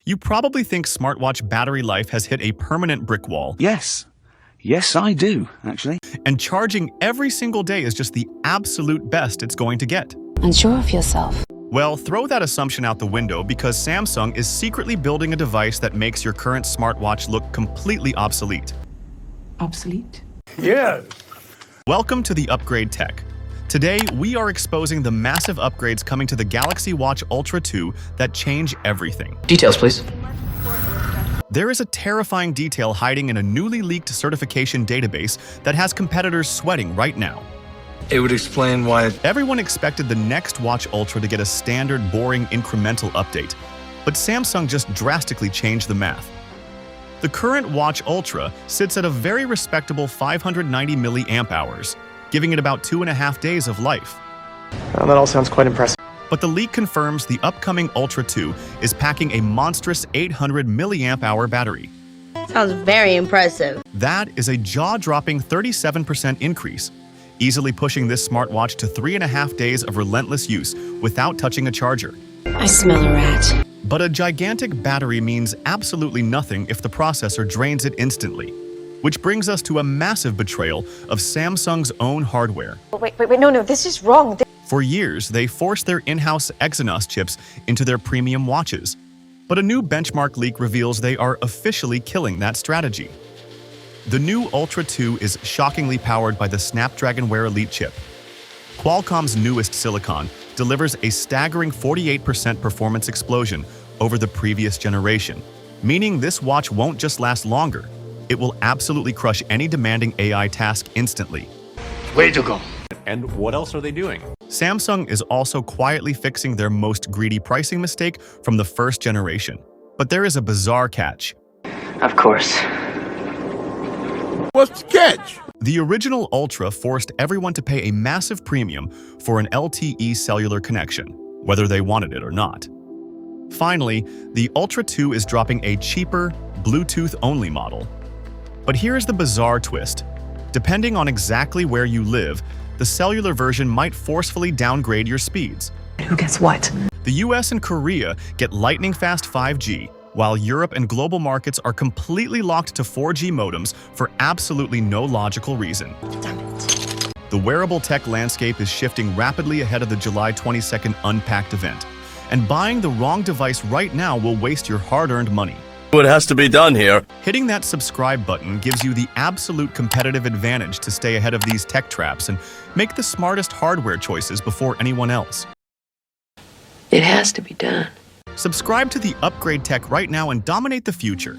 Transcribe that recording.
You probably think smartwatch battery life has hit a permanent brick wall. Yes. Yes, I do, actually. And charging every single day is just the absolute best it's going to get. Unsure of yourself? Well, throw that assumption out the window because Samsung is secretly building a device that makes your current smartwatch look completely obsolete. Obsolete? Yeah. Welcome to the Upgrade Tech. Today, we are exposing the massive upgrades coming to the Galaxy Watch Ultra 2 that change everything. Details, please. There is a terrifying detail hiding in a newly leaked certification database that has competitors sweating right now. It would explain why. Everyone expected the next Watch Ultra to get a standard, boring, incremental update, but Samsung just drastically changed the math. The current Watch Ultra sits at a very respectable 590 mAh, giving it about 2.5 days of life. That all sounds quite impressive. But the leak confirms the upcoming Ultra 2 is packing a monstrous 800 mAh battery. Sounds very impressive. That is a jaw-dropping 37% increase, easily pushing this smartwatch to 3.5 days of relentless use without touching a charger. I smell a rat. But a gigantic battery means absolutely nothing if the processor drains it instantly. Which brings us to a massive betrayal of Samsung's own hardware. Wait, no, this is wrong. For years, they forced their in-house Exynos chips into their premium watches. But a new benchmark leak reveals they are officially killing that strategy. The new Ultra 2 is shockingly powered by the Snapdragon Wear Elite chip. Qualcomm's newest silicon delivers a staggering 48% performance explosion over the previous generation, meaning this watch won't just last longer, it will absolutely crush any demanding AI task instantly. Way to go. And what else are they doing? Samsung is also quietly fixing their most greedy pricing mistake from the first generation. But there is a bizarre catch. Of course. What's the catch? The original Ultra forced everyone to pay a massive premium for an LTE cellular connection, whether they wanted it or not. Finally, the Ultra 2 is dropping a cheaper, Bluetooth-only model. But here's the bizarre twist. Depending on exactly where you live, the cellular version might forcefully downgrade your speeds. Who gets what? The US and Korea get lightning-fast 5G, while Europe and global markets are completely locked to 4G modems for absolutely no logical reason. Damn it. The wearable tech landscape is shifting rapidly ahead of the July 22nd Unpacked event, and buying the wrong device right now will waste your hard-earned money. What has to be done here? Hitting that subscribe button gives you the absolute competitive advantage to stay ahead of these tech traps and make the smartest hardware choices before anyone else. It has to be done. Subscribe to the Upgrade Tech right now and dominate the future.